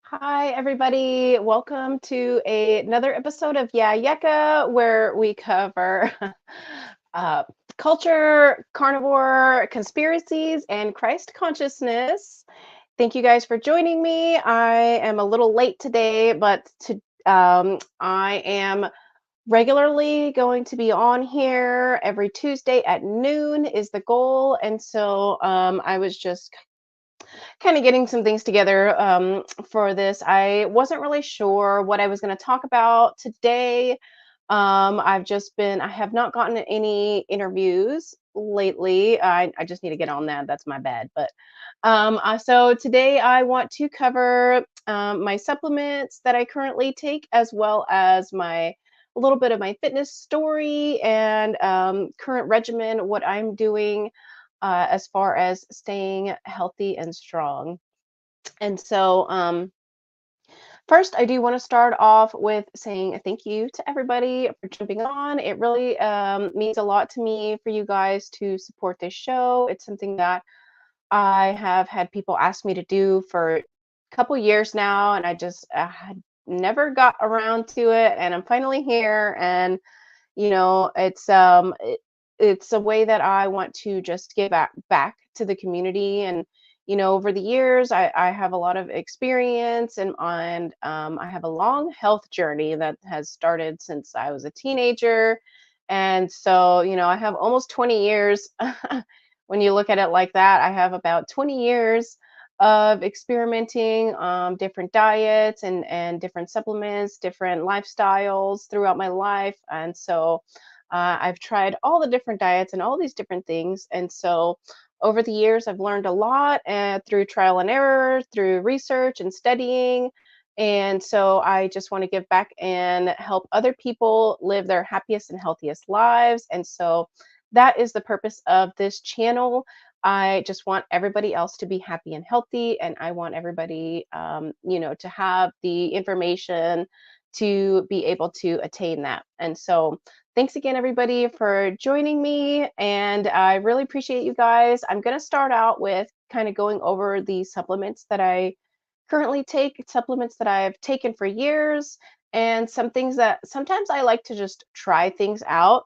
Hi, everybody. Welcome to another episode of Yeah Yeka, where we cover uh, culture, carnivore, conspiracies, and Christ consciousness. Thank you guys for joining me. I am a little late today, but I am regularly going to be on here every Tuesday at noon is the goal. And so I was just kind of getting some things together for this. I wasn't really sure what I was going to talk about today. I have not gotten any interviews lately. I just need to get on that. That's my bad. But so today I want to cover my supplements that I currently take, as well as a little bit of my fitness story and current regimen, what I'm doing as far as staying healthy and strong. And so, first, I do want to start off with saying thank you to everybody for jumping on. It really means a lot to me for you guys to support this show. It's something that I have had people ask me to do for a couple years now, and I just had never got around to it. And I'm finally here, and it's a way that I want to just give back to the community. And over the years, I have a lot of experience, and I have a long health journey that has started since I was a teenager. And so I have almost 20 years. When you look at it like that, I have about 20 years of experimenting different diets and different supplements, different lifestyles throughout my life. And so I've tried all the different diets and all these different things. And so over the years, I've learned a lot through trial and error, through research and studying. And so I just want to give back and help other people live their happiest and healthiest lives. And so that is the purpose of this channel. I just want everybody else to be happy and healthy, and I want everybody, to have the information to be able to attain that. And so, thanks again, everybody, for joining me, and I really appreciate you guys. I'm going to start out with kind of going over the supplements that I currently take, supplements that I've taken for years, and some things that sometimes I like to just try things out.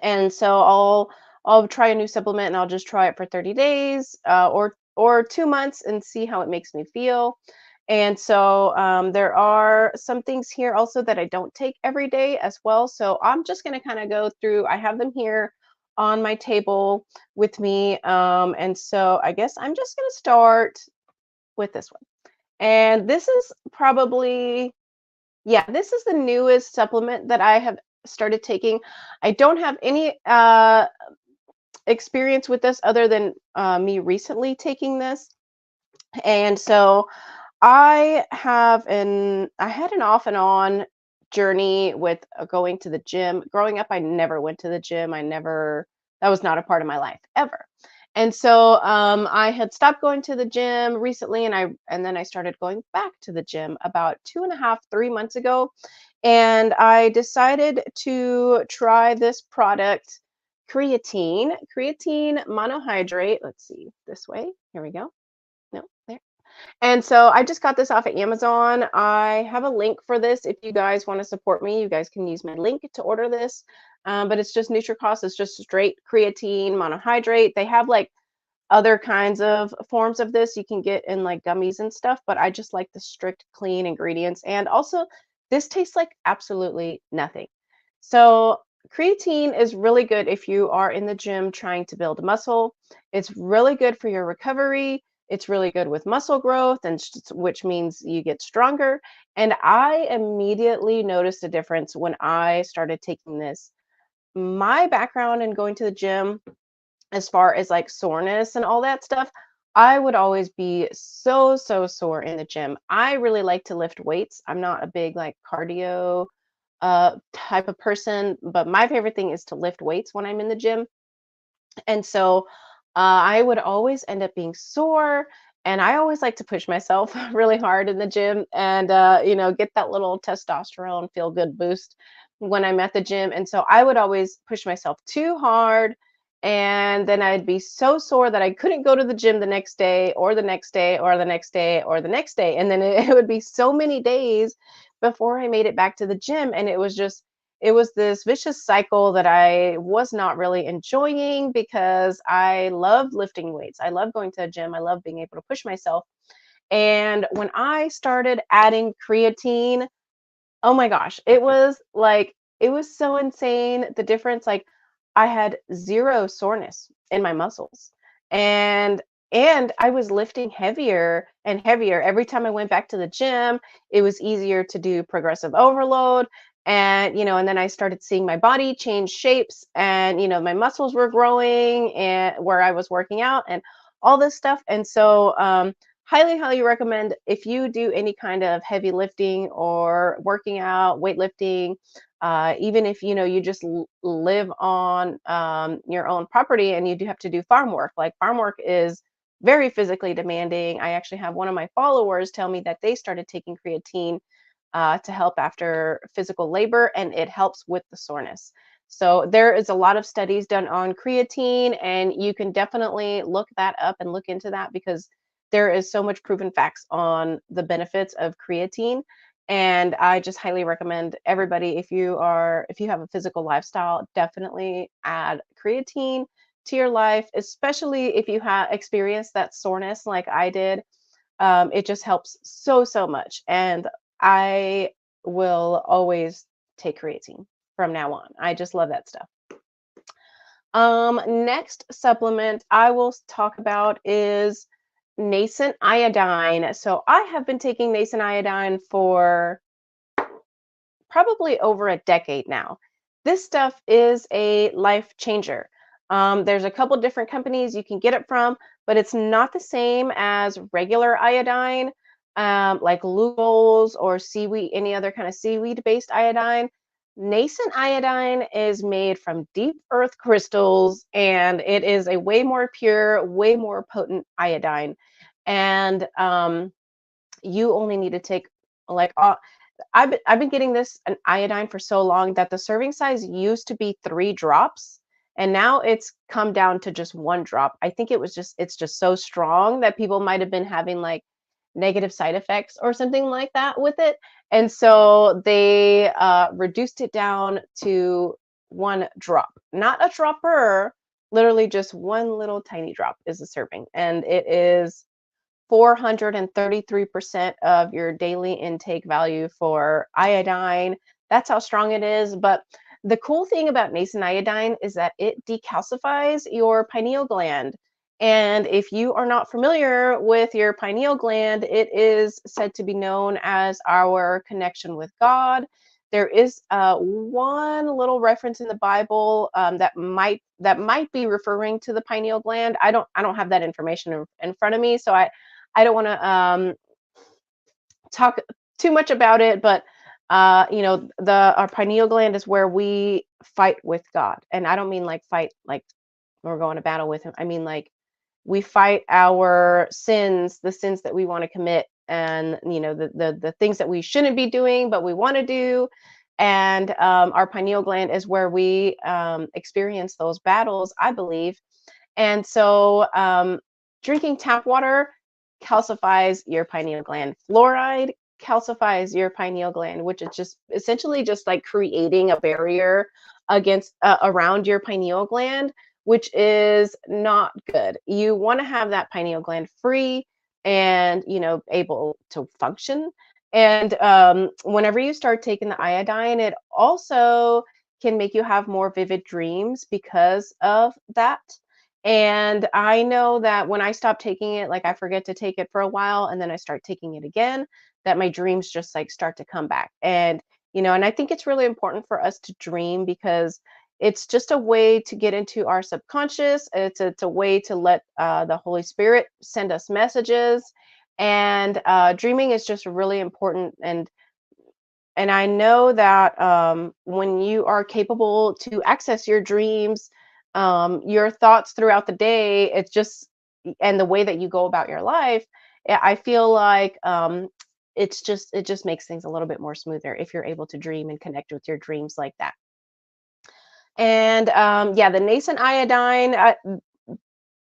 And so I'll try a new supplement and I'll just try it for 30 days or 2 months and see how it makes me feel. And so there are some things here also that I don't take every day as well. So I'm just going to kind of go through. I have them here on my table with me. And so I guess I'm just going to start with this one. And this is probably, yeah, this is the newest supplement that I have started taking. I don't have any experience with this other than me recently taking this. And so I had an off and on journey with going to the gym. Growing up, I never went to the gym. That was not a part of my life ever. And so I had stopped going to the gym recently, and then I started going back to the gym about 2.5, 3 months ago. And I decided to try this product, creatine monohydrate. Let's see, this way. Here we go. No, there. And so I just got this off of Amazon. I have a link for this. If you guys want to support me, you guys can use my link to order this. But it's just NutriCost. It's just straight creatine monohydrate. They have like other kinds of forms of this you can get in like gummies and stuff, but I just like the strict clean ingredients. And also, this tastes like absolutely nothing. So, creatine is really good if you are in the gym trying to build muscle. It's really good for your recovery. It's really good with muscle growth, which means you get stronger. And I immediately noticed a difference when I started taking this. My background in going to the gym, as far as like soreness and all that stuff, I would always be so sore in the gym. I really like to lift weights. I'm not a big like cardio type of person, but my favorite thing is to lift weights when I'm in the gym. And so I would always end up being sore. And I always like to push myself really hard in the gym and, get that little testosterone feel good boost when I'm at the gym. And so I would always push myself too hard. And then I'd be so sore that I couldn't go to the gym the next day or the next day or the next day or the next day. And then it would be so many days before I made it back to the gym. And it was this vicious cycle that I was not really enjoying because I love lifting weights. I love going to a gym. I love being able to push myself. And when I started adding creatine, oh my gosh, it was so insane, the difference. Like, I had 0 soreness in my muscles, and I was lifting heavier and heavier. Every time I went back to the gym, it was easier to do progressive overload, and then I started seeing my body change shapes, and, my muscles were growing and where I was working out and all this stuff. And so, highly recommend if you do any kind of heavy lifting or working out, weightlifting, even if you just live on your own property and you do have to do farm work. Like, farm work is very physically demanding. I actually have one of my followers tell me that they started taking creatine to help after physical labor, and it helps with the soreness. So there is a lot of studies done on creatine, and you can definitely look that up and look into that because there is so much proven facts on the benefits of creatine. And I just highly recommend everybody, if you have a physical lifestyle, definitely add creatine to your life, especially if you have experienced that soreness like I did. It just helps so much. And I will always take creatine from now on. I just love that stuff. Next supplement I will talk about is nascent iodine. So I have been taking nascent iodine for probably over a decade now. This stuff is a life changer. There's a couple different companies you can get it from, but it's not the same as regular iodine, like Lugol's or seaweed, any other kind of seaweed-based iodine. Nascent iodine is made from deep earth crystals, and it is a way more pure, way more potent iodine. And you only need to take like I've been getting this an iodine for so long that the serving size used to be 3 drops, and now it's come down to just 1 drop. I think it's just so strong that people might have been having like negative side effects or something like that with it, and so they reduced it down to 1 drop, not a dropper, literally just one little tiny drop is a serving, and it is 433% of your daily intake value for iodine. That's how strong it is. But the cool thing about nascent iodine is that it decalcifies your pineal gland. And if you are not familiar with your pineal gland, it is said to be known as our connection with God. There is one little reference in the Bible that might be referring to the pineal gland. I don't have that information in front of me, so I don't want to talk too much about it. But the our pineal gland is where we fight with God, and I don't mean like fight like we're going to battle with Him. I mean like we fight our sins, the sins that we want to commit, and the things that we shouldn't be doing but we want to do. And our pineal gland is where we experience those battles, I believe. And so drinking tap water calcifies your pineal gland. Fluoride calcifies your pineal gland, which is just essentially just like creating a barrier against around your pineal gland, which is not good. You want to have that pineal gland free and able to function. And whenever you start taking the iodine, it also can make you have more vivid dreams because of that. And I know that when I stop taking it, like I forget to take it for a while and then I start taking it again, that my dreams just like start to come back. And I think it's really important for us to dream because it's just a way to get into our subconscious. It's a way to let the Holy Spirit send us messages. And dreaming is just really important. And I know that when you are capable to access your dreams, your thoughts throughout the day, it's just, and the way that you go about your life, I feel like it just makes things a little bit more smoother if you're able to dream and connect with your dreams like that. And yeah, the nascent iodine,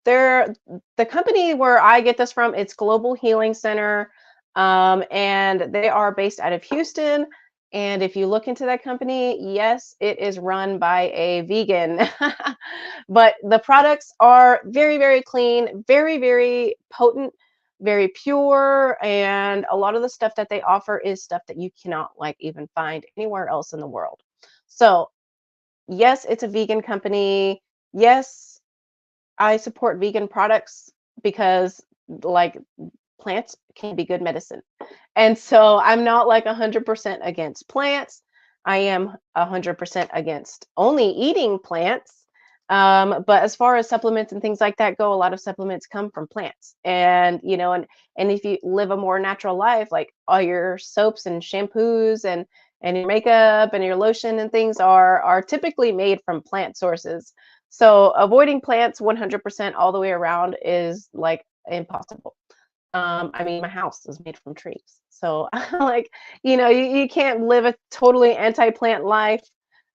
they're the company where I get this from, it's Global Healing Center, and they are based out of Houston. And if you look into that company, yes, it is run by a vegan, but the products are very, very clean, very, very potent, very pure, and a lot of the stuff that they offer is stuff that you cannot like even find anywhere else in the world. So yes, it's a vegan company. Yes, I support vegan products because like plants can be good medicine. And so I'm not like 100% against plants. I am 100% against only eating plants. But as far as supplements and things like that go, a lot of supplements come from plants. And if you live a more natural life, like all your soaps and shampoos and your makeup and your lotion and things are typically made from plant sources. So avoiding plants 100% all the way around is like impossible. I mean, my house is made from trees. So like, you can't live a totally anti-plant life.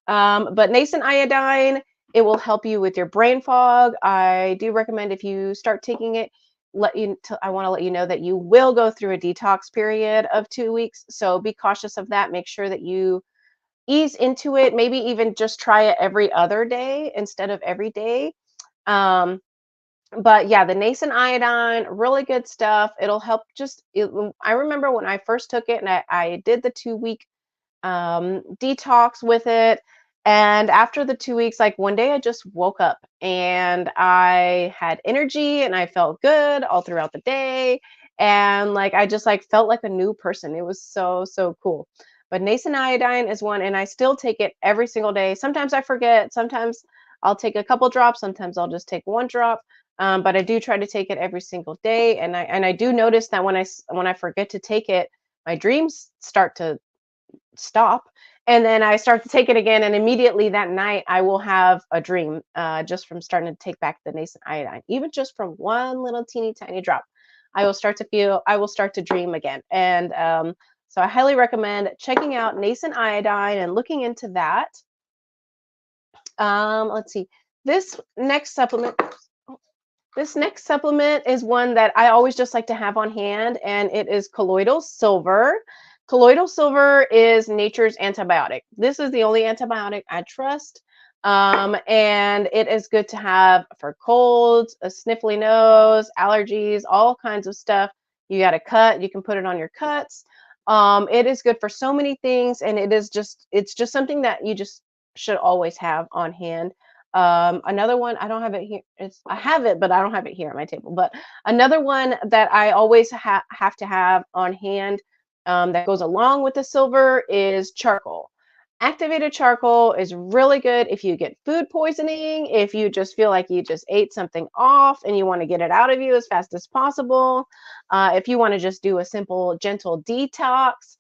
But nascent iodine, it will help you with your brain fog. I do recommend if you start taking it, I want to let you know that you will go through a detox period of 2 weeks. So be cautious of that. Make sure that you ease into it. Maybe even just try it every other day instead of every day. Um, but yeah, the nascent iodine, really good stuff. It'll help I remember when I first took it and I did the 2 week detox with it. And after the 2 weeks, like one day I just woke up and I had energy and I felt good all throughout the day. And like I just like felt like a new person. It was so, so cool. But nascent iodine is one, and I still take it every single day. Sometimes I forget, sometimes I'll take a couple drops, sometimes I'll just take one drop. But I do try to take it every single day. And I do notice that when I forget to take it, my dreams start to stop, and then I start to take it again, and immediately that night I will have a dream just from starting to take back the nascent iodine. Even just from one little teeny tiny drop, I will start to dream again. And so I highly recommend checking out nascent iodine and looking into that. Let's see, this next supplement this next supplement is one that I always just like to have on hand, and it is colloidal silver. Colloidal silver is nature's antibiotic. This is the only antibiotic I trust. And it is good to have for colds, a sniffly nose, allergies, all kinds of stuff. You got a cut, you can put it on your cuts. It is good for so many things, and it's just something that you just should always have on hand. Another one, I don't have it here. I have it, but I don't have it here at my table. But another one that I always have to have on hand, that goes along with the silver, is charcoal. Activated charcoal is really good if you get food poisoning, if you just feel like you just ate something off and you want to get it out of you as fast as possible, if you want to just do a simple, gentle detox.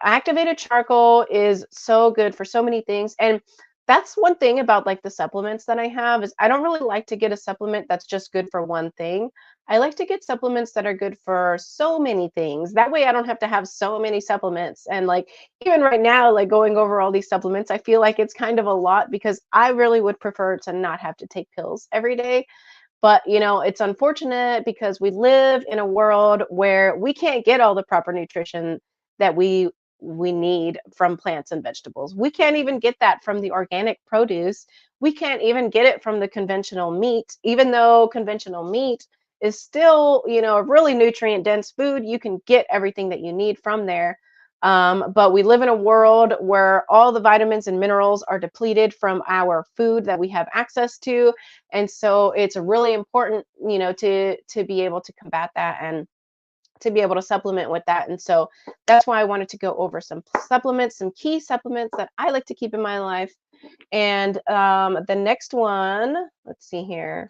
Activated charcoal is so good for so many things. And that's one thing about like the supplements that I have, is I don't really like to get a supplement that's just good for one thing. I like to get supplements that are good for so many things. That way I don't have to have so many supplements. And like even right now, like going over all these supplements, I feel like it's kind of a lot, because I really would prefer to not have to take pills every day. But, it's unfortunate because we live in a world where we can't get all the proper nutrition that we need from plants and vegetables. We can't even get that from the organic produce. We can't even get it from the conventional meat, even though conventional meat is still, a really nutrient dense food. You can get everything that you need from there. But we live in a world where all the vitamins and minerals are depleted from our food that we have access to, and so it's really important, to be able to combat that and to be able to supplement with that. And so that's why I wanted to go over some supplements, some key supplements that I like to keep in my life. And the next one, let's see here.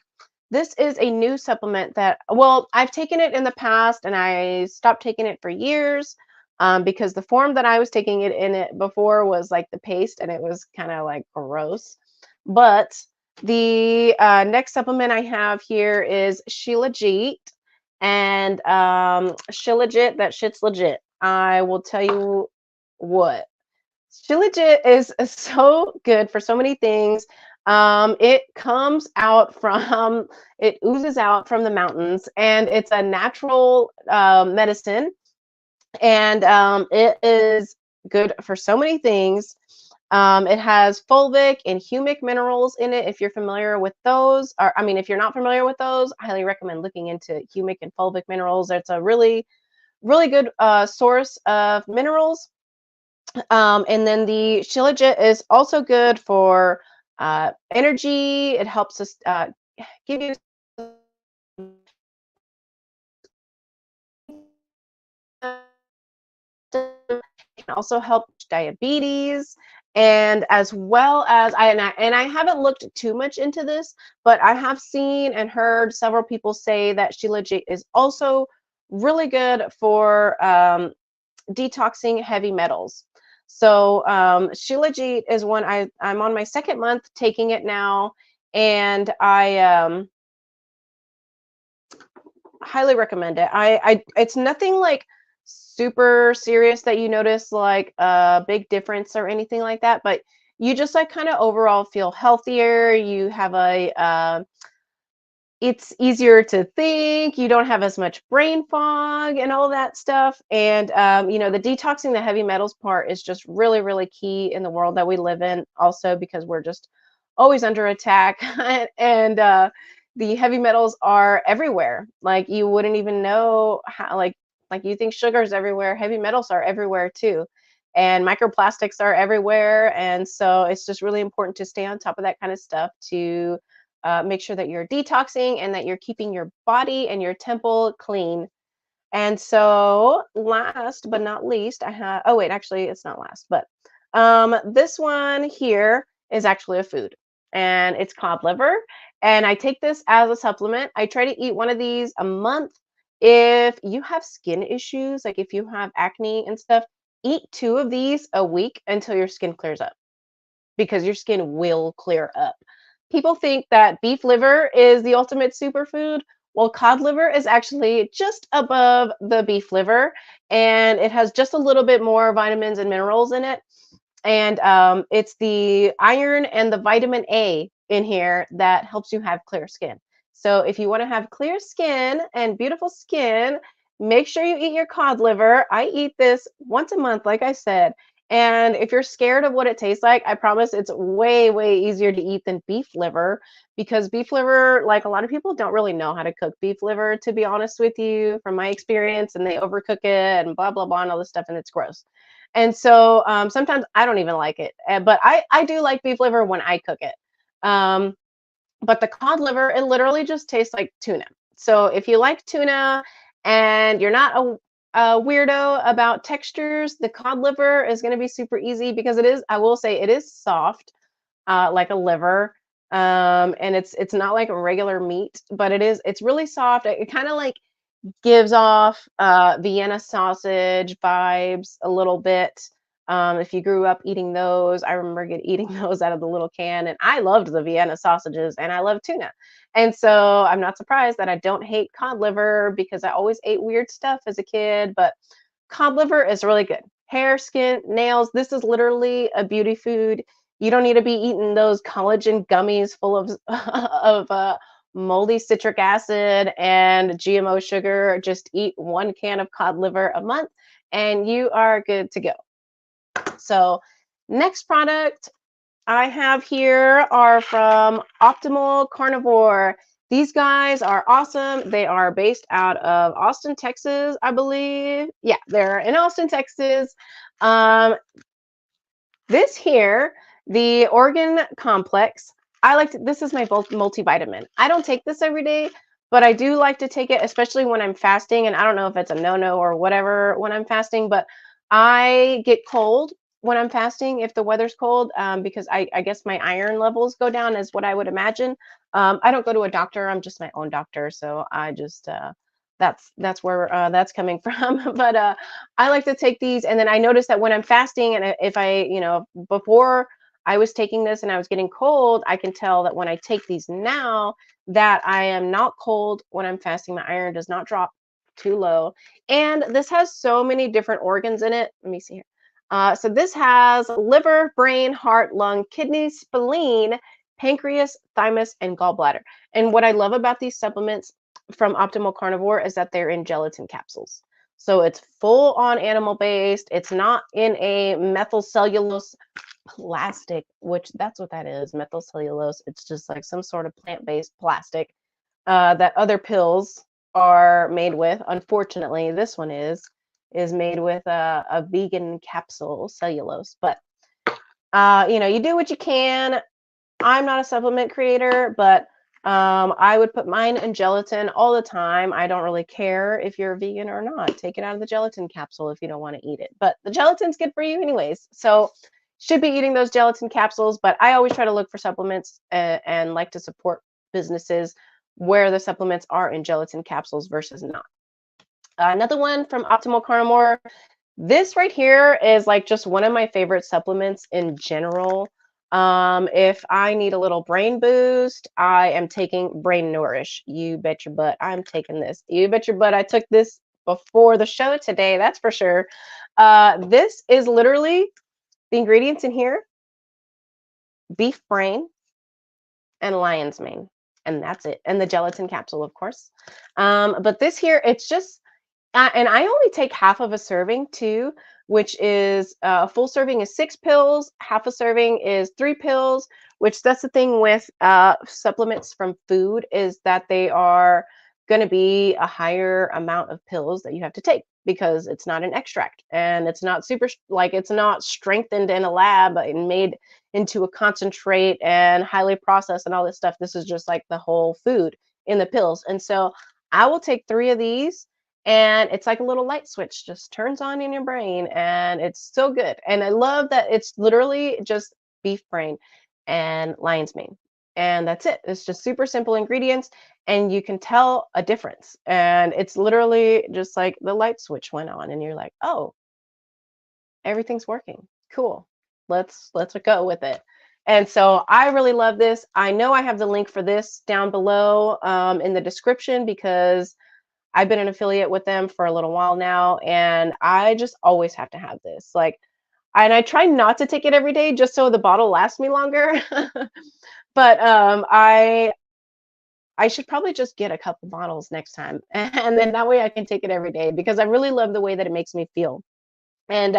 This is a new supplement that, well, I've taken it in the past and I stopped taking it for years, because the form that I was taking it in it before was like the paste, and it was kind of like gross. But the next supplement I have here is Shilajit. And Shilajit, that shit's legit. I will tell you what. Shilajit is so good for so many things. It comes out from, it oozes out from the mountains, and it's a natural medicine, and it is good for so many things. It has fulvic and humic minerals in it. If you're familiar with those, or I mean, if you're not familiar with those, I highly recommend looking into humic and fulvic minerals. It's a really, really good source of minerals. And then the Shilajit is also good for energy. It helps us give you, it can also help diabetes, and as well as I haven't looked too much into this, but I have seen and heard several people say that Shilajit is also really good for detoxing heavy metals. So Shilajit is one, I'm on my second month taking it now, and I highly recommend it. I it's nothing like super serious that you notice like a big difference or anything like that, but you just like kind of overall feel healthier. You have a it's easier to think, you don't have as much brain fog and all that stuff. And the detoxing the heavy metals part is just really, really key in the world that we live in, also because we're just always under attack. And the heavy metals are everywhere. Like you wouldn't even know how, like you think sugar's everywhere, heavy metals are everywhere too. And microplastics are everywhere. And so it's just really important to stay on top of that kind of stuff, to make sure that you're detoxing and that you're keeping your body and your temple clean. And so, last but not least, I have, oh, wait, actually, it's not last, but this one here is actually a food, and it's cod liver. And I take this as a supplement. I try to eat one of these a month. If you have skin issues, like if you have acne and stuff, eat 2 of these a week until your skin clears up, because your skin will clear up. People think that beef liver is the ultimate superfood. Well, cod liver is actually just above the beef liver, and it has just a little bit more vitamins and minerals in it. And it's the iron and the vitamin A in here that helps you have clear skin. So if you want to have clear skin and beautiful skin, make sure you eat your cod liver. I eat this once a month, like I said. And if you're scared of what it tastes like, I promise it's way, way easier to eat than beef liver, because beef liver, like a lot of people don't really know how to cook beef liver, to be honest with you, from my experience, and they overcook it and blah, blah, blah, and all this stuff, and it's gross. And so sometimes I don't even like it, but I do like beef liver when I cook it. Um, but the cod liver, it literally just tastes like tuna. So if you like tuna and you're not a weirdo about textures, the cod liver is going to be super easy because it is, I will say, it is soft, like a liver. And it's not like a regular meat, but it's really soft. It kind of like gives off Vienna sausage vibes a little bit. If you grew up eating those, I remember eating those out of the little can, and I loved the Vienna sausages, and I love tuna. And so I'm not surprised that I don't hate cod liver because I always ate weird stuff as a kid, but cod liver is really good. Hair, skin, nails. This is literally a beauty food. You don't need to be eating those collagen gummies full of of moldy citric acid and GMO sugar. Just eat 1 can of cod liver a month, and you are good to go. So, next product I have here are from Optimal Carnivore. These guys are awesome. They are based out of Austin, Texas, I believe. Yeah, they're in Austin, Texas. Um, this here, the Organ Complex, this is my multivitamin. I don't take this every day, but I do like to take it, especially when I'm fasting. And I don't know if it's a no-no or whatever when I'm fasting, but I get cold when I'm fasting if the weather's cold, because I guess my iron levels go down, is what I would imagine. I don't go to a doctor. I'm just my own doctor. So I just, that's where that's coming from. But I like to take these, and then I notice that when I'm fasting, and if I, before I was taking this and I was getting cold, I can tell that when I take these now, that I am not cold when I'm fasting. My iron does not drop too low. And this has so many different organs in it. Let me see here. So this has liver, brain, heart, lung, kidney, spleen, pancreas, thymus, and gallbladder. And what I love about these supplements from Optimal Carnivore is that they're in gelatin capsules. So it's full on animal based. It's not in a methyl cellulose plastic, which that's what that is, methyl cellulose. It's just like some sort of plant based plastic that other pills are made with. Unfortunately, this one is made with a vegan capsule cellulose. But you do what you can. I'm not a supplement creator, but I would put mine in gelatin all the time. I don't really care if you're vegan or not. Take it out of the gelatin capsule if you don't want to eat it. But the gelatin's good for you anyways. So should be eating those gelatin capsules, but I always try to look for supplements and like to support businesses where the supplements are in gelatin capsules versus not. Another one from Optimal Carnivore. This right here is like just one of my favorite supplements in general. If I need a little brain boost, I am taking Brain Nourish. You bet your butt I'm taking this. You bet your butt I took this before the show today, that's for sure. This is literally the ingredients in here: beef brain and lion's mane. And that's it. And the gelatin capsule, of course. But this here, it's just and I only take half of a serving too, which is a full serving is 6 pills, half a serving is 3 pills, which that's the thing with supplements from food, is that they are going to be a higher amount of pills that you have to take because it's not an extract and it's not it's not strengthened in a lab and made into a concentrate and highly processed and all this stuff. This is just like the whole food in the pills. And so I will take 3 of these, and it's like a little light switch just turns on in your brain, and it's so good. And I love that it's literally just beef brain and lion's mane, and that's it. It's just super simple ingredients, and you can tell a difference, and it's literally just like the light switch went on and you're like, oh, everything's working, cool, let's go with it. And so I really love this. I know I have the link for this down below in the description because I've been an affiliate with them for a little while now, and I just always have to have this. And I try not to take it every day just so the bottle lasts me longer. But I should probably just get a couple bottles next time, and then that way I can take it every day because I really love the way that it makes me feel. And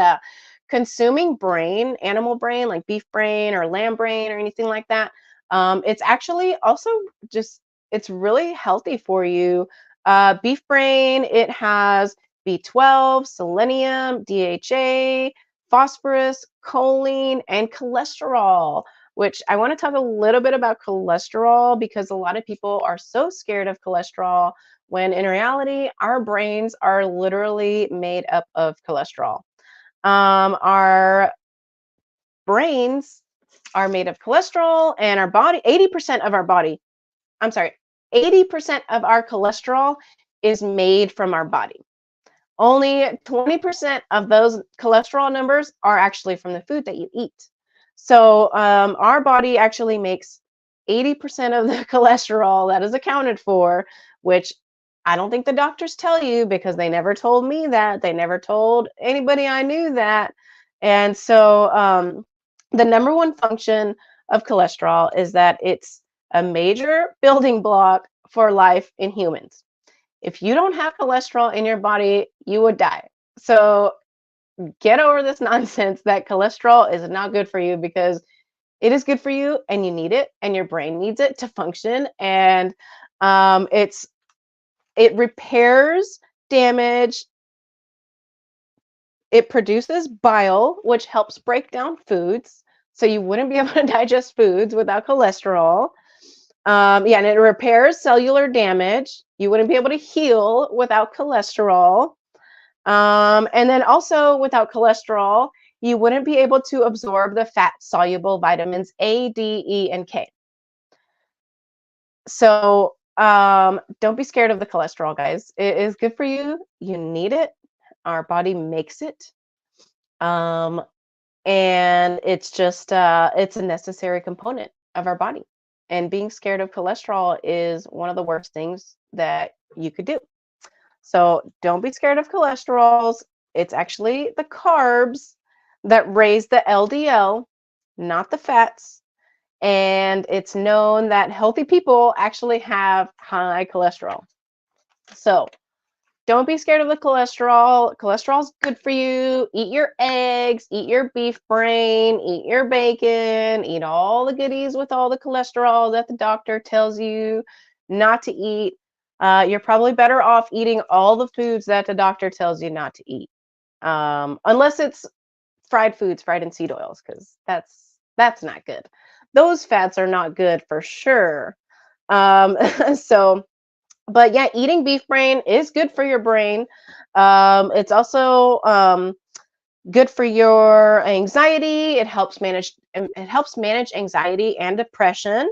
consuming brain, animal brain, like beef brain or lamb brain or anything like that, it's actually also just, it's really healthy for you. Beef brain, it has B12, selenium, DHA, phosphorus, choline, and cholesterol. which I want to talk a little bit about cholesterol because a lot of people are so scared of cholesterol when in reality, our brains are literally made up of cholesterol. Our brains are made of cholesterol, and our body, 80% of our body, I'm sorry, 80% of our cholesterol is made from our body. Only 20% of those cholesterol numbers are actually from the food that you eat. So our body actually makes 80% of the cholesterol that is accounted for, which I don't think the doctors tell you because they never told me that. They never told anybody I knew that. And so the number one function of cholesterol is that it's a major building block for life in humans. If you don't have cholesterol in your body, you would die. So get over this nonsense that cholesterol is not good for you, because it is good for you and you need it and your brain needs it to function. And it repairs damage. It produces bile, which helps break down foods. So you wouldn't be able to digest foods without cholesterol. Yeah, and it repairs cellular damage. You wouldn't be able to heal without cholesterol. And then also without cholesterol, you wouldn't be able to absorb the fat-soluble vitamins A, D, E, and K. So don't be scared of the cholesterol, guys. It is good for you. You need it. Our body makes it. Um, and it's just it's a necessary component of our body. And being scared of cholesterol is one of the worst things that you could do. So don't be scared of cholesterols. It's actually the carbs that raise the LDL, not the fats. And it's known that healthy people actually have high cholesterol. So don't be scared of the cholesterol. Cholesterol's good for you. Eat your eggs, eat your beef brain, eat your bacon, eat all the goodies with all the cholesterol that the doctor tells you not to eat. You're probably better off eating all the foods that the doctor tells you not to eat. Unless it's fried foods, fried in seed oils, because that's not good. Those fats are not good for sure. So but yeah, eating beef brain is good for your brain. It's also good for your anxiety. It helps manage anxiety and depression,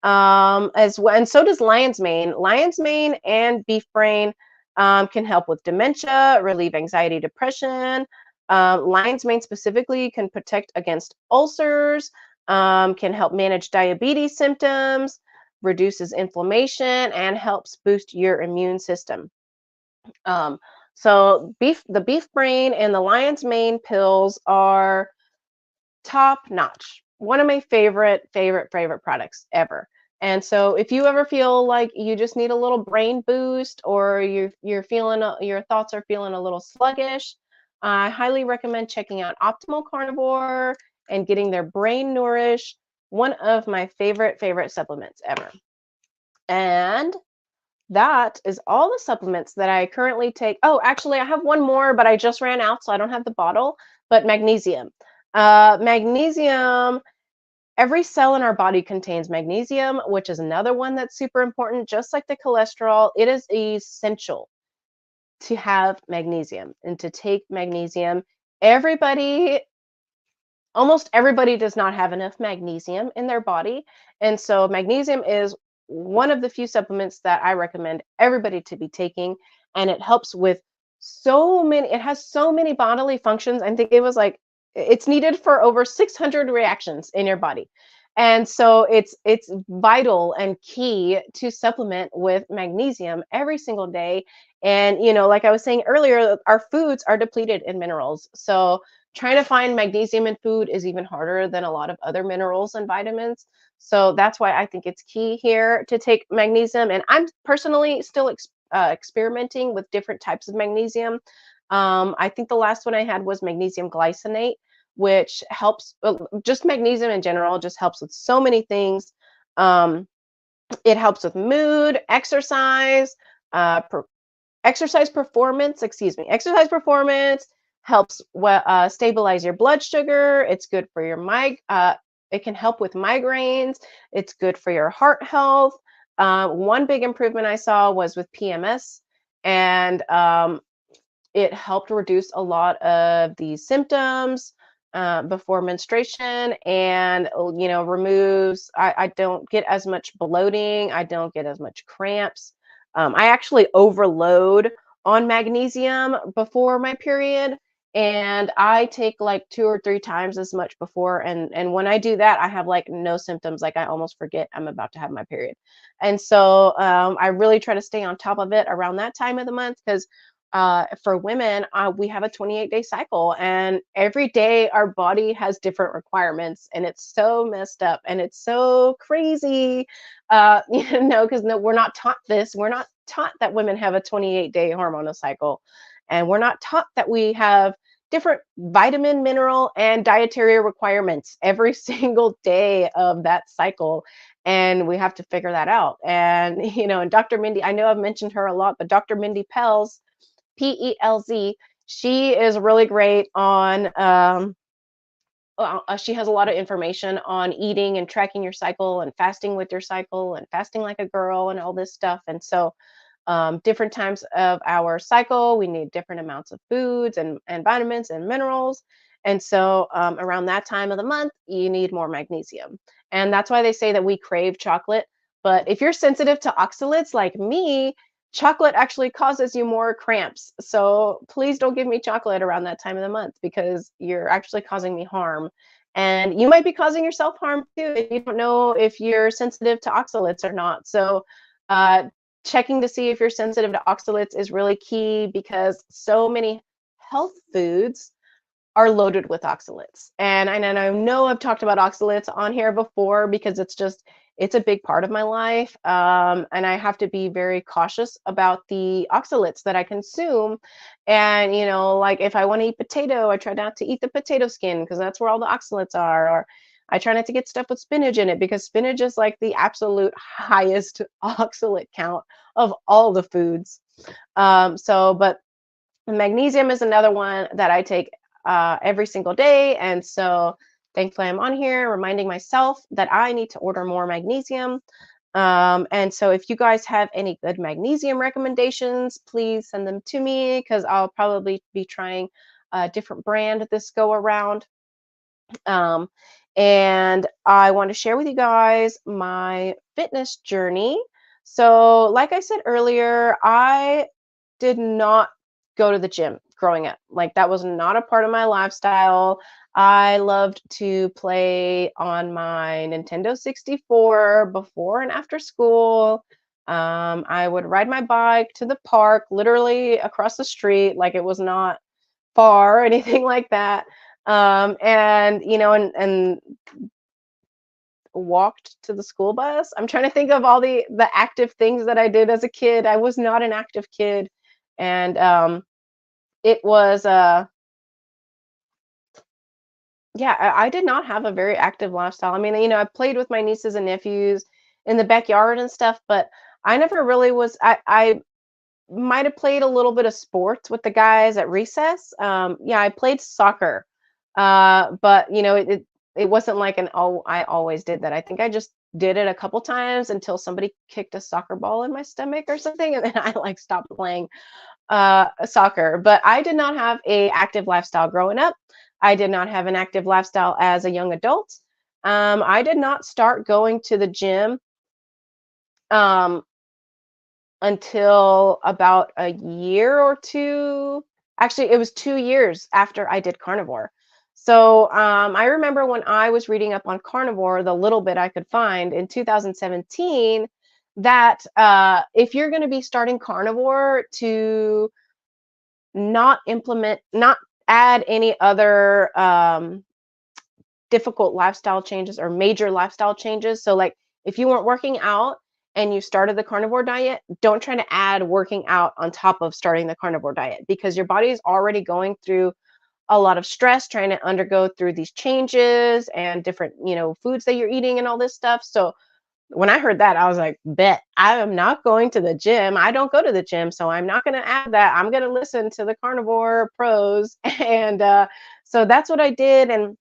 as well. And so does lion's mane. Lion's mane and beef brain can help with dementia, relieve anxiety, depression. Lion's mane specifically can protect against ulcers, can help manage diabetes symptoms, reduces inflammation, and helps boost your immune system. Um, so the beef brain and the lion's mane pills are top notch. One of my favorite products ever. And so if you ever feel like you just need a little brain boost, or you're feeling your thoughts are feeling a little sluggish, I highly recommend checking out Optimal Carnivore and getting their Brain Nourish, one of my favorite supplements ever. And that is all the supplements that I currently take. Oh, actually, I have one more, but I just ran out, so I don't have the bottle. But magnesium. Magnesium, every cell in our body contains magnesium, which is another one that's super important. Just like the cholesterol, it is essential to have magnesium and to take magnesium. Almost everybody does not have enough magnesium in their body. And so magnesium is one of the few supplements that I recommend everybody to be taking. And it helps with it has so many bodily functions. I think it was like, it's needed for over 600 reactions in your body. And so it's vital and key to supplement with magnesium every single day. And, like I was saying earlier, our foods are depleted in minerals. So trying to find magnesium in food is even harder than a lot of other minerals and vitamins. So that's why I think it's key here to take magnesium. And I'm personally still experimenting with different types of magnesium. I think the last one I had was magnesium glycinate, which helps, just magnesium in general, just helps with so many things. It helps with mood, exercise, exercise performance, exercise performance, helps stabilize your blood sugar. It's good for your it can help with migraines. It's good for your heart health. One big improvement I saw was with PMS, and it helped reduce a lot of the symptoms before menstruation, and removes. I don't get as much bloating. I don't get as much cramps. I actually overload on magnesium before my period, and I take like 2 or 3 times as much before. And when I do that, I have like no symptoms. Like I almost forget I'm about to have my period. And so I really try to stay on top of it around that time of the month, because for women, we have a 28-day cycle, and every day our body has different requirements, and it's so messed up and it's so crazy. Because no, we're not taught this. We're not taught that women have a 28-day hormonal cycle, and we're not taught that we have different vitamin, mineral, and dietary requirements every single day of that cycle. And we have to figure that out. And, and Dr. Mindy, I know I've mentioned her a lot, but Dr. Mindy Pelz, Pelz. She is really great on, she has a lot of information on eating and tracking your cycle and fasting with your cycle and fasting like a girl and all this stuff. And so, different times of our cycle, we need different amounts of foods and vitamins and minerals. And so, around that time of the month, you need more magnesium. And that's why they say that we crave chocolate. But if you're sensitive to oxalates like me, chocolate actually causes you more cramps. So please don't give me chocolate around that time of the month, because you're actually causing me harm. And you might be causing yourself harm too if you don't know if you're sensitive to oxalates or not. So, uh, checking to see if you're sensitive to oxalates is really key, because so many health foods are loaded with oxalates. And I know I've talked about oxalates on here before, because it's a big part of my life. And I have to be very cautious about the oxalates that I consume. And, like if I want to eat potato, I try not to eat the potato skin, because that's where all the oxalates are. Or I try not to get stuff with spinach in it, because spinach is like the absolute highest oxalate count of all the foods. But magnesium is another one that I take every single day. And so thankfully I'm on here reminding myself that I need to order more magnesium. And so if you guys have any good magnesium recommendations, please send them to me, because I'll probably be trying a different brand this go around. Um, and I want to share with you guys my fitness journey. So, like I said earlier, I did not go to the gym growing up. Like that was not a part of my lifestyle. I loved to play on my Nintendo 64 before and after school. I would ride my bike to the park, literally across the street, like it was not far or anything like that. And walked to the school bus. I'm trying to think of all the active things that I did as a kid. I was not an active kid, and it was yeah, I did not have a very active lifestyle. I mean, I played with my nieces and nephews in the backyard and stuff, but I never really was. I might have played a little bit of sports with the guys at recess. Yeah, I played soccer, but it wasn't like I always did that. I think I just did it a couple times until somebody kicked a soccer ball in my stomach or something, and then I like stopped playing soccer. But I did not have a active lifestyle growing up. I did not have an active lifestyle as a young adult. I did not start going to the gym. Um, until about a year or two. Actually, it was 2 years after I did Carnivore. So I remember when I was reading up on Carnivore, the little bit I could find in 2017, that if you're going to be starting Carnivore, to not add any other difficult lifestyle changes or major lifestyle changes. So like if you weren't working out and you started the carnivore diet, don't try to add working out on top of starting the carnivore diet, because your body is already going through a lot of stress trying to undergo through these changes and different, foods that you're eating and all this stuff. So when I heard that, I was like, bet I am not going to the gym. I don't go to the gym, so I'm not going to add that. I'm going to listen to the carnivore pros. And so that's what I did. And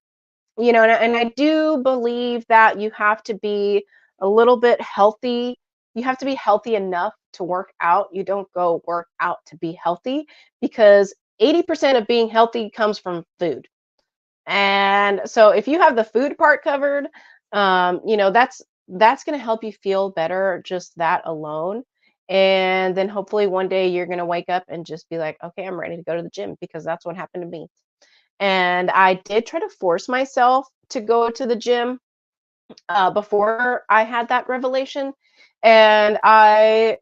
And I do believe that you have to be a little bit healthy. You have to be healthy enough to work out. You don't go work out to be healthy, because 80% of being healthy comes from food. And so if you have the food part covered, that's going to help you feel better, just that alone. And then hopefully one day you're going to wake up and just be like, okay, I'm ready to go to the gym, because that's what happened to me. And I did try to force myself to go to the gym before I had that revelation. And I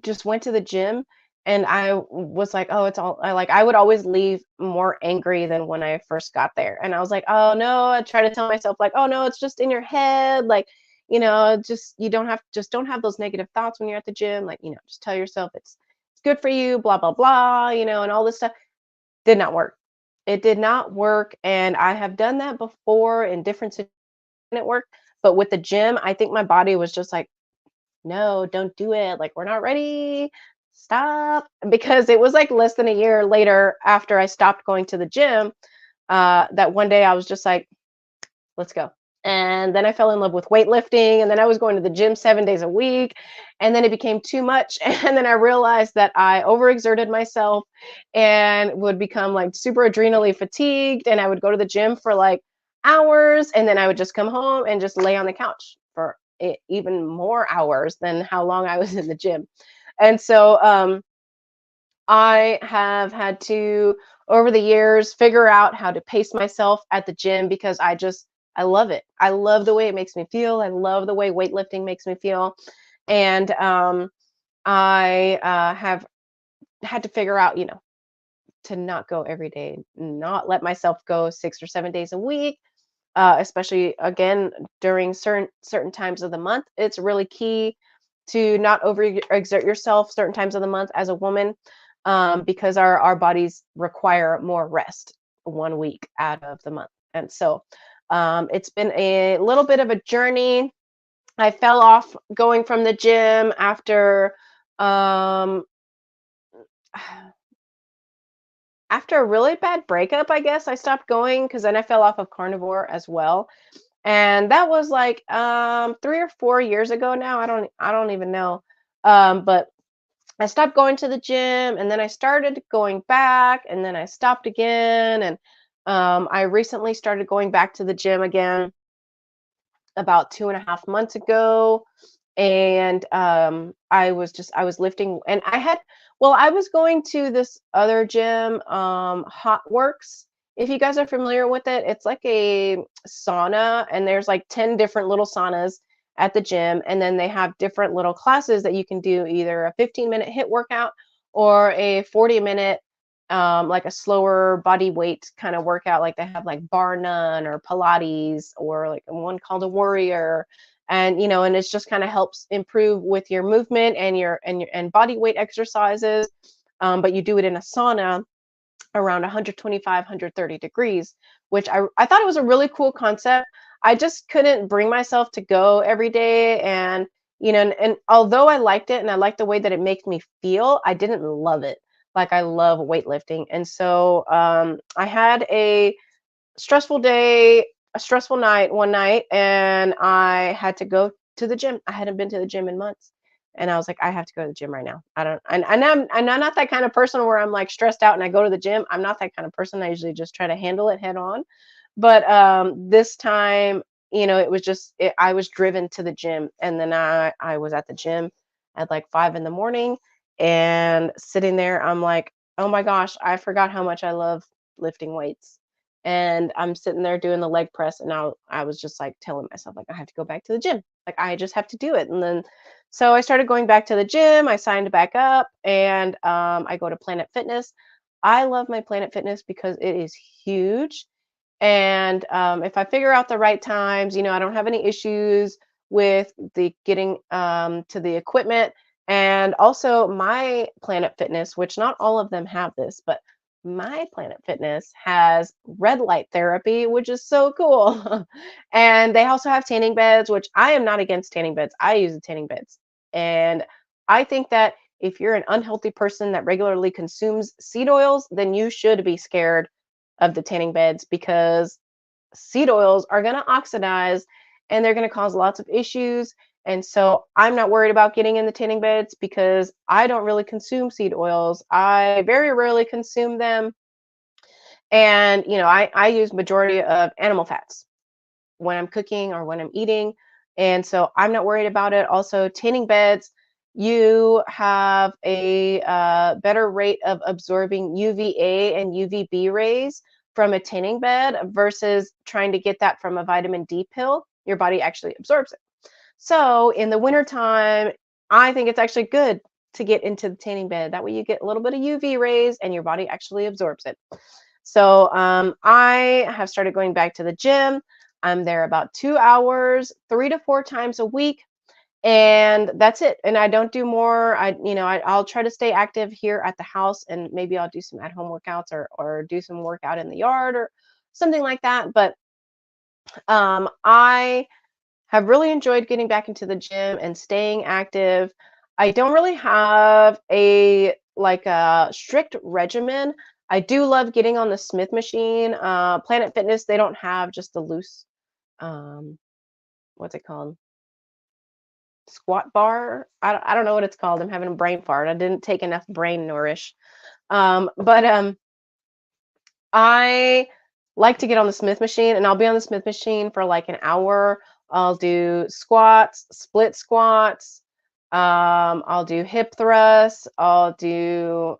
just went to the gym, and was like, oh, it's all I would always leave more angry than when I first got there. And I was like, oh no, I try to tell myself like, oh no, it's just in your head. Like, just you don't have those negative thoughts when you're at the gym. Like, just tell yourself it's good for you, blah, blah, blah, and all this stuff. Did not work. It did not work. And I have done that before in different situations, and it worked. But with the gym, I think my body was just like, no, don't do it. Like, we're not ready. Stop. Because it was like less than a year later after I stopped going to the gym, that one day I was just like, let's go. And then I fell in love with weightlifting, and then I was going to the gym 7 days a week, and then it became too much. And then I realized that I overexerted myself and would become like super adrenally fatigued, and I would go to the gym for like hours, and then I would just come home and just lay on the couch for even more hours than how long I was in the gym. And so I have had to, over the years, figure out how to pace myself at the gym, because I love it. I love the way it makes me feel. I love the way weightlifting makes me feel. And I have had to figure out, to not go every day, not let myself go 6 or 7 days a week, especially again during certain times of the month. It's really key to not overexert yourself certain times of the month as a woman, because our bodies require more rest 1 week out of the month. And so it's been a little bit of a journey. I fell off going from the gym um, after a really bad breakup, I guess I stopped going, because then I fell off of Carnivore as well. And that was like 3 or 4 years ago now. I don't even know. But I stopped going to the gym, and then I started going back, and then I stopped again. And I recently started going back to the gym again about 2.5 months ago. And I was lifting, and I was going to this other gym, Hot Works. If you guys are familiar with it, it's like a sauna, and there's like 10 different little saunas at the gym. And then they have different little classes that you can do, either a 15-minute hit workout or a 40-minute, like a slower body weight kind of workout. Like they have like bar none or Pilates, or like one called a warrior. And and it's just kind of helps improve with your movement and your body weight exercises. But you do it in a sauna around 125, 130 degrees, which I thought it was a really cool concept. I just couldn't bring myself to go every day. And and although I liked it and I liked the way that it makes me feel, I didn't love it like I love weightlifting. And so I had a stressful day, a stressful night one night, and I had to go to the gym. I hadn't been to the gym in months. And I was like, I have to go to the gym right now. I don't, and I'm not that kind of person where I'm like stressed out and I go to the gym. I'm not that kind of person. I usually just try to handle it head on. But this time, it was I was driven to the gym. And then I was at the gym at like 5 in the morning, and sitting there, I'm like, oh my gosh, I forgot how much I love lifting weights. And I'm sitting there doing the leg press, and I was just like telling myself like, I have to go back to the gym. Like, I just have to do it. And then so I started going back to the gym. I signed back up, and I go to Planet Fitness. I love my Planet Fitness because it is huge. And if I figure out the right times, I don't have any issues with the getting to the equipment. And also my Planet Fitness, which not all of them have this, but my Planet Fitness has red light therapy, which is so cool. And they also have tanning beds, which I am not against tanning beds. I use the tanning beds. And I think that if you're an unhealthy person that regularly consumes seed oils, then you should be scared of the tanning beds, because seed oils are going to oxidize and they're going to cause lots of issues. And so I'm not worried about getting in the tanning beds because I don't really consume seed oils. I very rarely consume them. And, I use majority of animal fats when I'm cooking or when I'm eating. And so I'm not worried about it. Also, tanning beds, you have a better rate of absorbing UVA and UVB rays from a tanning bed versus trying to get that from a vitamin D pill. Your body actually absorbs it. So in the wintertime, I think it's actually good to get into the tanning bed. That way you get a little bit of UV rays and your body actually absorbs it. So I have started going back to the gym. I'm there about 2 hours, 3 to 4 times a week, and that's it. And I don't do more. I'll try to stay active here at the house, and maybe I'll do some at-home workouts or do some workout in the yard or something like that. But I have really enjoyed getting back into the gym and staying active. I don't really have a strict regimen. I do love getting on the Smith machine. Planet Fitness, they don't have just the loose, um, what's it called? Squat bar. I don't know what it's called. I'm having a brain fart. I didn't take enough brain nourish. But I like to get on the Smith machine, and I'll be on the Smith machine for like an hour. I'll do squats, split squats. I'll do hip thrusts. I'll do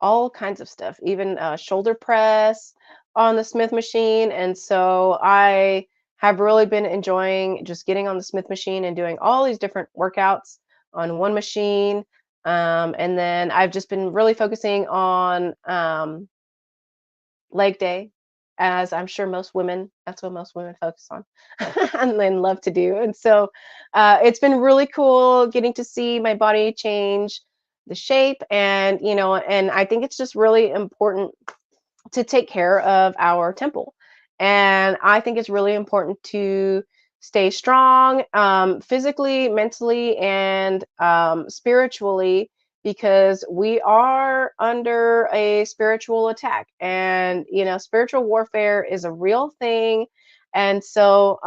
all kinds of stuff, even shoulder press on the Smith machine. And so I have really been enjoying just getting on the Smith machine and doing all these different workouts on one machine. And then I've just been really focusing on leg day, as I'm sure that's what most women focus on and then love to do. And so it's been really cool getting to see my body change the shape. And I think it's just really important to take care of our temple. And I think it's really important to stay strong, physically, mentally, and spiritually, because we are under a spiritual attack. And, spiritual warfare is a real thing. And so,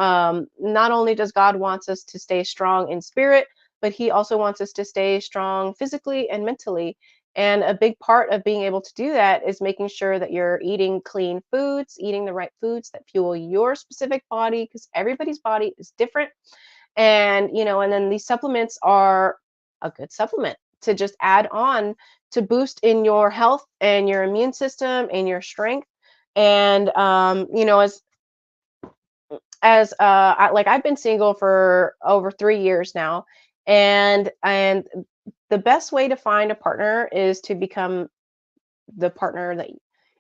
not only does God wants us to stay strong in spirit, but He also wants us to stay strong physically and mentally. And a big part of being able to do that is making sure that you're eating clean foods, eating the right foods that fuel your specific body, because everybody's body is different. And then these supplements are a good supplement to just add on to boost in your health and your immune system and your strength. And, I've been single for over 3 years now, and the best way to find a partner is to become the partner that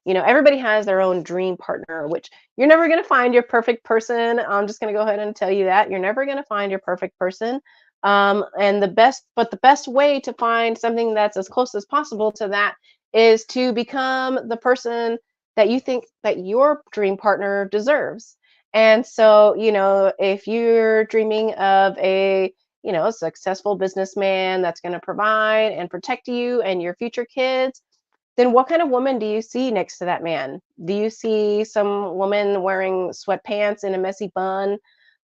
everybody has their own dream partner, which you're never going to find your perfect person. I'm just going to go ahead and tell you that you're never going to find your perfect person. And the best way to find something that's as close as possible to that is to become the person that you think that your dream partner deserves. And so, if you're dreaming of a successful businessman that's going to provide and protect you and your future kids, then what kind of woman do you see next to that man? Do you see some woman wearing sweatpants and a messy bun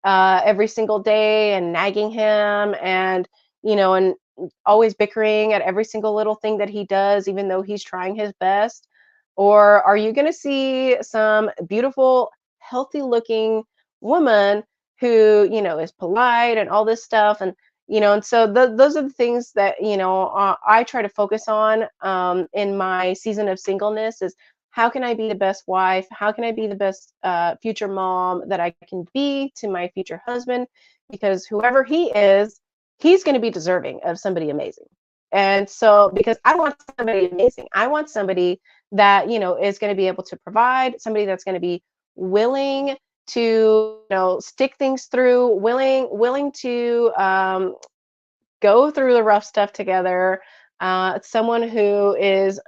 every single day and nagging him and always bickering at every single little thing that he does, even though he's trying his best? Or are you going to see some beautiful, healthy looking woman who is polite and all this stuff? And so those are the things that I try to focus on in my season of singleness is how can I be the best wife? How can I be the best future mom that I can be to my future husband? Because whoever he is, he's going to be deserving of somebody amazing. And so, because I want somebody amazing, I want somebody that is going to be able to provide, somebody that's going to be willing to stick things through, willing to go through the rough stuff together, someone who is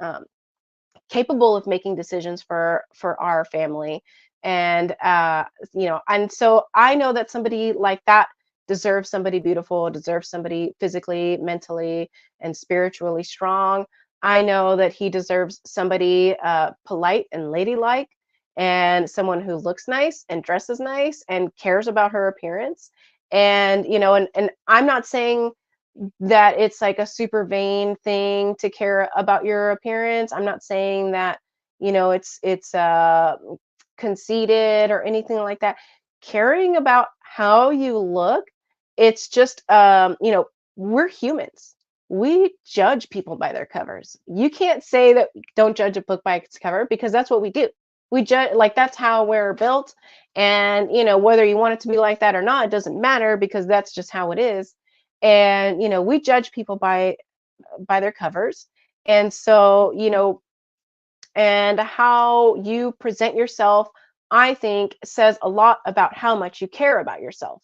capable of making decisions for our family. And so I know that somebody like that deserves somebody beautiful, deserves somebody physically, mentally, and spiritually strong. I know that he deserves somebody polite and ladylike. and someone who looks nice and dresses nice and cares about her appearance. And and I'm not saying that it's like a super vain thing to care about your appearance. I'm not saying that, it's conceited or anything like that. Caring about how you look, it's just we're humans. We judge people by their covers. You can't say that don't judge a book by its cover, because that's what we do. We judge, like, that's how we're built. And whether you want it to be like that or not, it doesn't matter, because that's just how it is. And we judge people by their covers. And so and how you present yourself, I think, says a lot about how much you care about yourself.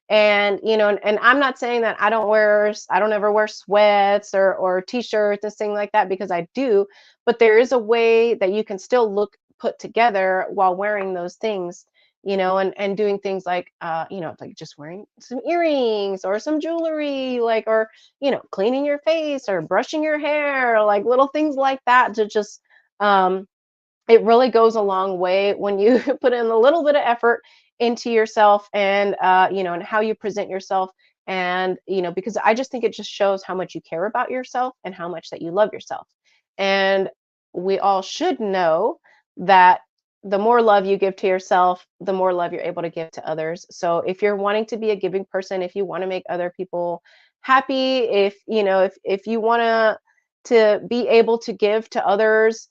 And and I'm not saying that I don't ever wear sweats or t-shirts and things like that, because I do. But there is a way that you can still look put together while wearing those things, and doing things like like just wearing some earrings or some jewelry, like, or cleaning your face or brushing your hair, like little things like that, to just um it really goes a long way when you put in a little bit of effort into yourself. And and how you present yourself. And because I just think it just shows how much you care about yourself and how much that you love yourself. And we all should know that the more love you give to yourself, the more love you're able to give to others. So if you're wanting to be a giving person, if you want to make other people happy, if if you want to be able to give to others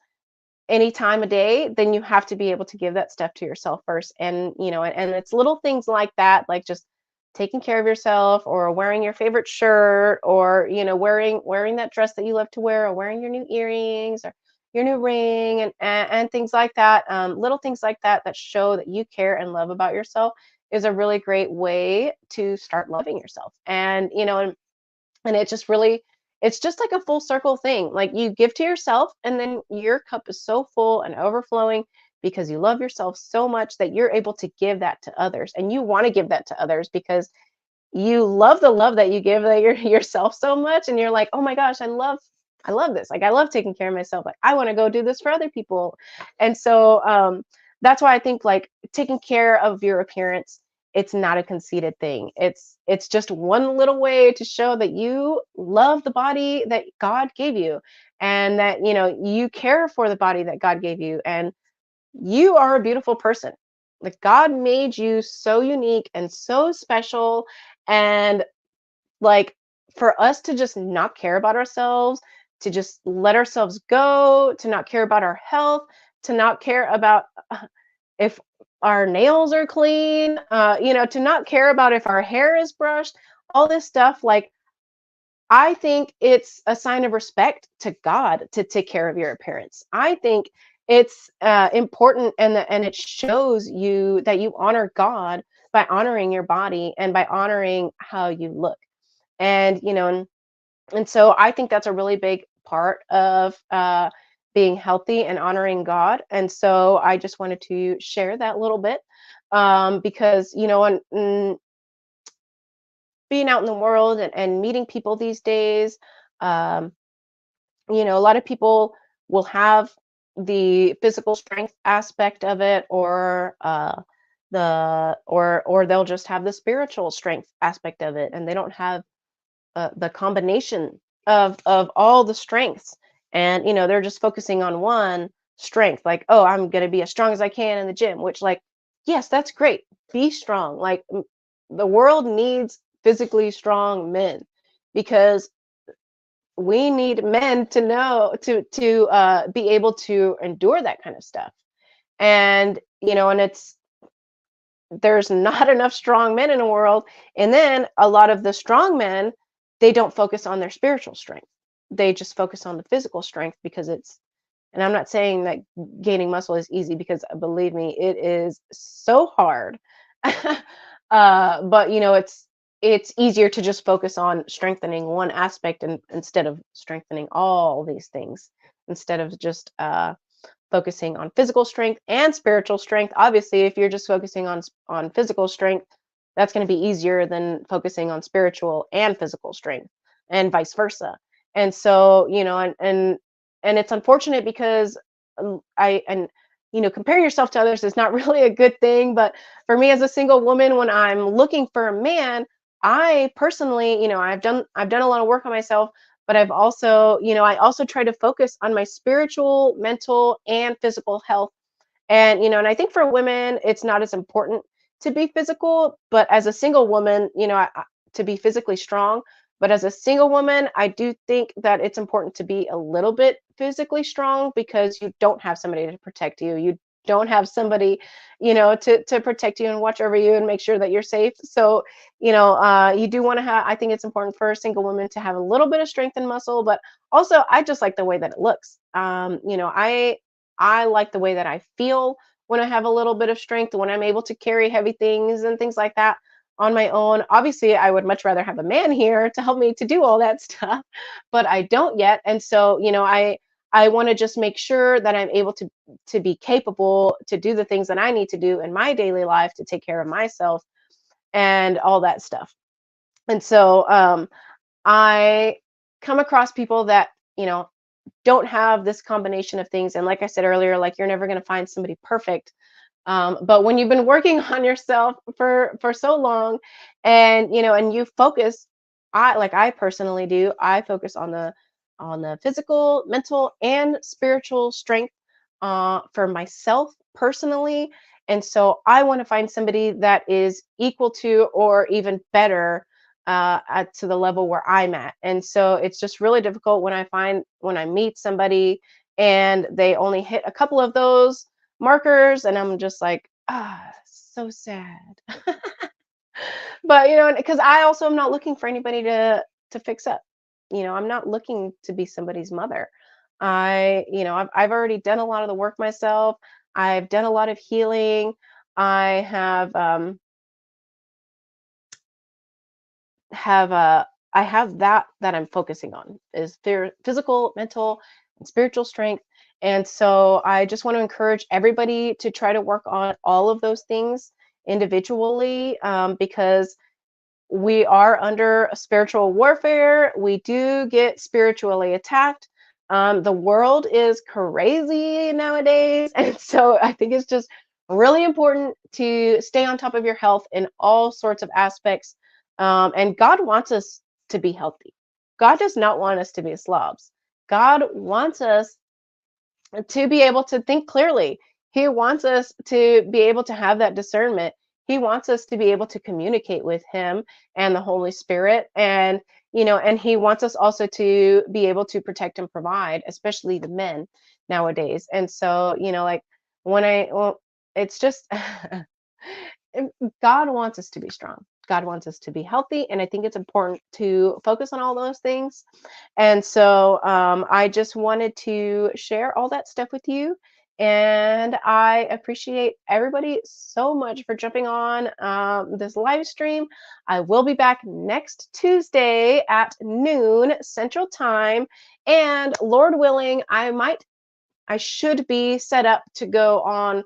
any time of day, then you have to be able to give that stuff to yourself first. And and it's little things like that, like just taking care of yourself, or wearing your favorite shirt, or wearing that dress that you love to wear, or wearing your new earrings, or your new ring, and things like that. Little things like that that show that you care and love about yourself is a really great way to start loving yourself. And and it just really, it's just like a full circle thing. Like, you give to yourself, and then your cup is so full and overflowing, because you love yourself so much that you're able to give that to others, and you want to give that to others because you love the love that you give that yourself so much. And you're like, oh my gosh, I love this. Like, I love taking care of myself. Like, I want to go do this for other people. And so that's why I think, like, taking care of your appearance, it's not a conceited thing. It's just one little way to show that you love the body that God gave you, and that you care for the body that God gave you. And you are a beautiful person. Like, God made you so unique and so special. And, like, for us to just not care about ourselves, to just let ourselves go, to not care about our health, to not care about if our nails are clean, to not care about if our hair is brushed, all this stuff, like, I think it's a sign of respect to God to take care of your appearance. I think it's important, and it shows you that you honor God by honoring your body and by honoring how you look. And and so I think that's a really big part of being healthy and honoring God. And so I just wanted to share that little bit, because and being out in the world, and meeting people these days, um, a lot of people will have the physical strength aspect of it, or or they'll just have the spiritual strength aspect of it, and they don't have the combination of all the strengths. And they're just focusing on one strength, like, oh, I'm going to be as strong as I can in the gym, which, like, yes, that's great. Be strong. Like, the world needs physically strong men, because we need men to know to be able to endure that kind of stuff. And and there's not enough strong men in the world. And then a lot of the strong men, they don't focus on their spiritual strength. They just focus on the physical strength, because it's, and I'm not saying that gaining muscle is easy, because believe me, it is so hard. But it's easier to just focus on strengthening one aspect, and instead of strengthening all these things, instead of just focusing on physical strength and spiritual strength. Obviously, if you're just focusing on physical strength, that's going to be easier than focusing on spiritual and physical strength, and vice versa. And so, and it's unfortunate, because I and comparing yourself to others is not really a good thing. But for me as a single woman, when I'm looking for a man, I personally, I've done a lot of work on myself, but I've also, I also try to focus on my spiritual, mental, and physical health. And I think for women, it's not as important to be physical, but as a single woman, to be physically strong. But as a single woman, I do think that it's important to be a little bit physically strong because you don't have somebody to protect you. You don't have somebody, to protect you and watch over you and make sure that you're safe. So, you do want to have, I think it's important for a single woman to have a little bit of strength and muscle, but also I just like the way that it looks. I like the way that I feel when I have a little bit of strength, when I'm able to carry heavy things and things like that on my own. Obviously, I would much rather have a man here to help me to do all that stuff, but I don't yet. And so, I want to just make sure that I'm able to be capable to do the things that I need to do in my daily life to take care of myself and all that stuff. And so, I come across people that, don't have this combination of things. And like I said earlier, like you're never going to find somebody perfect. But when you've been working on yourself for so long, and you focus, I personally do, I focus on the physical, mental, and spiritual strength for myself personally. And so I want to find somebody that is equal to or even better to the level where I'm at. And so it's just really difficult when I meet somebody and they only hit a couple of those markers, and I'm just like, so sad. But because I also am not looking for anybody to fix up. I'm not looking to be somebody's mother. I've already done a lot of the work myself. I've done a lot of healing. I have that I'm focusing on is physical, mental, and spiritual strength. And so I just want to encourage everybody to try to work on all of those things individually, because we are under a spiritual warfare. We do get spiritually attacked. The world is crazy nowadays. And so I think it's just really important to stay on top of your health in all sorts of aspects. And God wants us to be healthy. God does not want us to be slobs. God wants us to be able to think clearly. He wants us to be able to have that discernment. He wants us to be able to communicate with him and the Holy Spirit. And he wants us also to be able to protect and provide, especially the men nowadays. And so, like well, it's just God wants us to be strong. God wants us to be healthy. And I think it's important to focus on all those things. And so I just wanted to share all that stuff with you. And I appreciate everybody so much for jumping on this live stream. I will be back next Tuesday at noon Central Time. And Lord willing, I should be set up to go on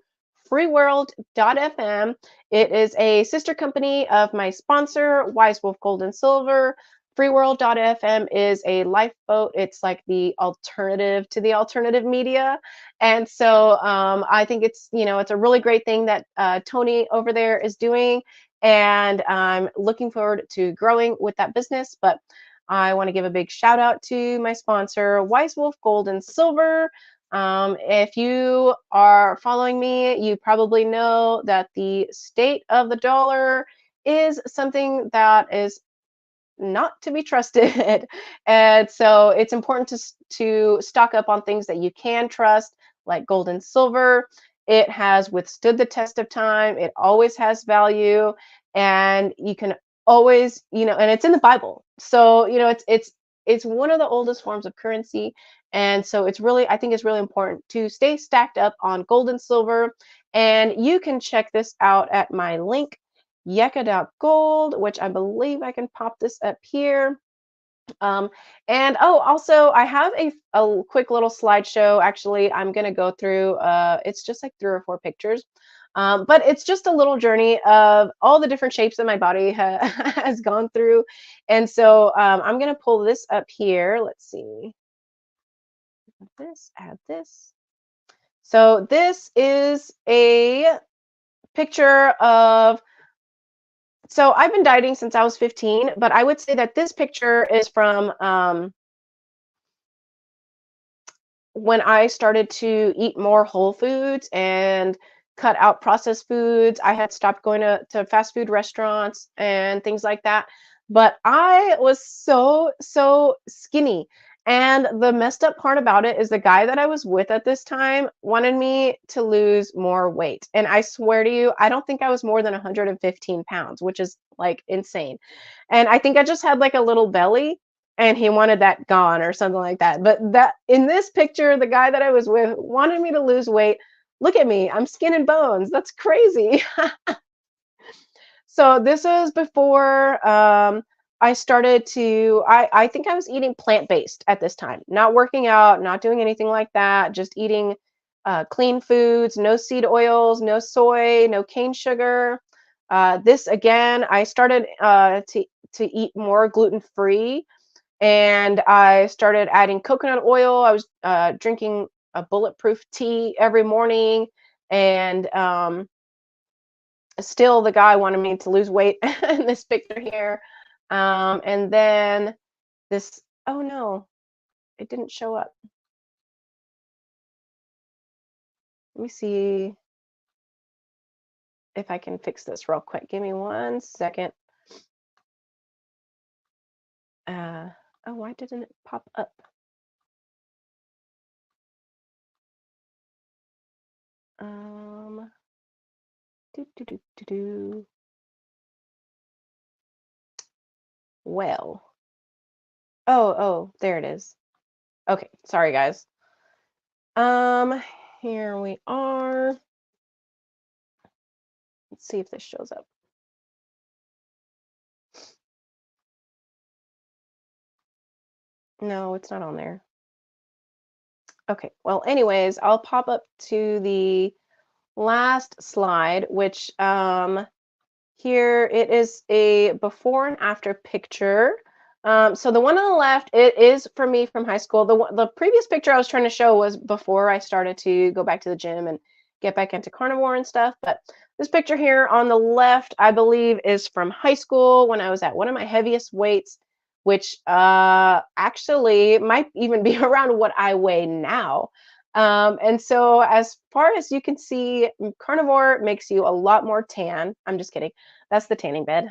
freeworld.fm. It is a sister company of my sponsor, Wise Wolf Gold and Silver. Freeworld.fm is a lifeboat. It's like the alternative to the alternative media. And so I think it's a really great thing that Tony over there is doing. And I'm looking forward to growing with that business. But I want to give a big shout out to my sponsor, Wise Wolf Gold and Silver. If you are following me, you probably know that the state of the dollar is something that is not to be trusted. And so it's important to stock up on things that you can trust, like gold and silver. It has withstood the test of time. It always has value, and you can always, and it's in the Bible. So, it's one of the oldest forms of currency. And so I think it's really important to stay stacked up on gold and silver. And you can check this out at my link, Yeka.gold, which I believe I can pop this up here. Um, and also I have a quick little slideshow. Actually, I'm going to go through, it's just like 3 or 4 pictures. But it's just a little journey of all the different shapes that my body has gone through. And so I'm going to pull this up here. Let's see. Add this. So this is a picture of, so I've been dieting since I was 15, but I would say that this picture is from when I started to eat more whole foods and cut out processed foods. I had stopped going to fast food restaurants and things like that. But I was so skinny. And the messed up part about it is the guy that I was with at this time wanted me to lose more weight. And I swear to you, I don't think I was more than 115 pounds, which is like insane. And I think I just had like a little belly and he wanted that gone or something like that. But that in this picture, the guy that I was with wanted me to lose weight. Look at me, I'm skin and bones. That's crazy. So this was before I started to, I think I was eating plant-based at this time, not working out, not doing anything like that, just eating clean foods, no seed oils, no soy, no cane sugar. This again, I started to eat more gluten-free, and I started adding coconut oil. I was drinking a bulletproof tea every morning, and still the guy wanted me to lose weight in this picture here. And then this, oh no, it didn't show up. Let me see if I can fix this real quick. Give me 1 second. Uh, oh, why didn't it pop up? Um, do. Well, oh, there it is. Okay, sorry guys. Here we are. Let's see if this shows up. No, it's not on there. Okay, well, anyways, I'll pop up to the last slide, which here it is a before and after picture. So the one on the left, it is for me from high school. The previous picture I was trying to show was before I started to go back to the gym and get back into carnivore and stuff. But this picture here on the left, I believe, is from high school when I was at one of my heaviest weights, which actually might even be around what I weigh now. And so as far as you can see, carnivore makes you a lot more tan. I'm just kidding. That's the tanning bed.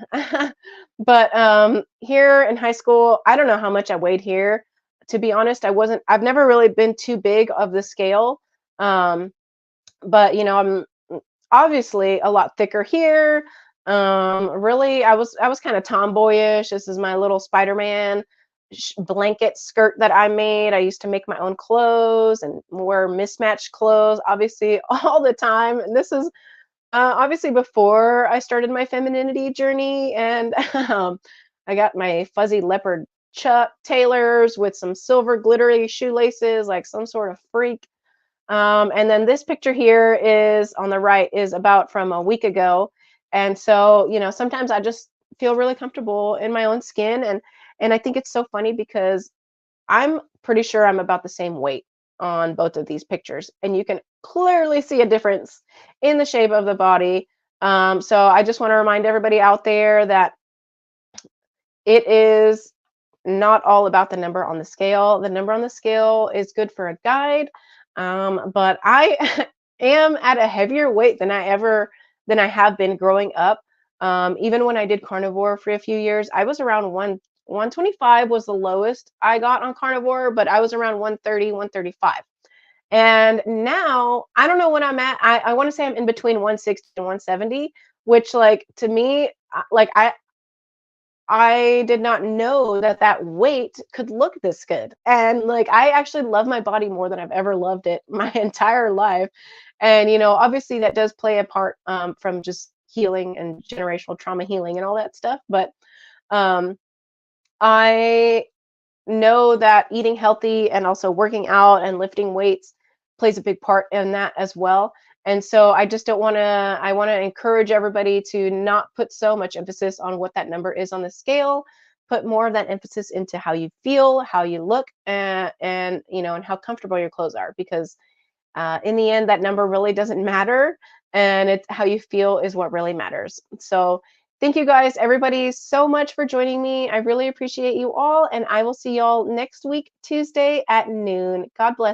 But here in high school, I don't know how much I weighed here. To be honest, I've never really been too big of the scale. Um, but I'm obviously a lot thicker here. Really, I was kind of tomboyish. This is my little Spider-Man blanket skirt that I made. I used to make my own clothes and wear mismatched clothes, obviously, all the time. And this is obviously before I started my femininity journey, and I got my fuzzy leopard Chuck Taylors with some silver glittery shoelaces, like some sort of freak. And then this picture here is on the right is about from a week ago. And so, sometimes I just feel really comfortable in my own skin. And I think it's so funny because I'm pretty sure I'm about the same weight on both of these pictures. And you can clearly see a difference in the shape of the body. So I just want to remind everybody out there that it is not all about the number on the scale. The number on the scale is good for a guide, but I am at a heavier weight than I have been growing up. Even when I did carnivore for a few years, I was around 125 was the lowest I got on carnivore, but I was around 130, 135. And now I don't know what I'm at. I want to say I'm in between 160 and 170, which like to me, like I did not know that that weight could look this good. And like, I actually love my body more than I've ever loved it my entire life. And, obviously that does play a part from just healing and generational trauma healing and all that stuff. But um, I know that eating healthy and also working out and lifting weights plays a big part in that as well. And so I just don't want to, I want to encourage everybody to not put so much emphasis on what that number is on the scale, put more of that emphasis into how you feel, how you look, and how comfortable your clothes are. Because In the end, that number really doesn't matter, and it's how you feel is what really matters. So thank you guys, everybody, so much for joining me. I really appreciate you all, and I will see y'all next week, Tuesday at noon. God bless.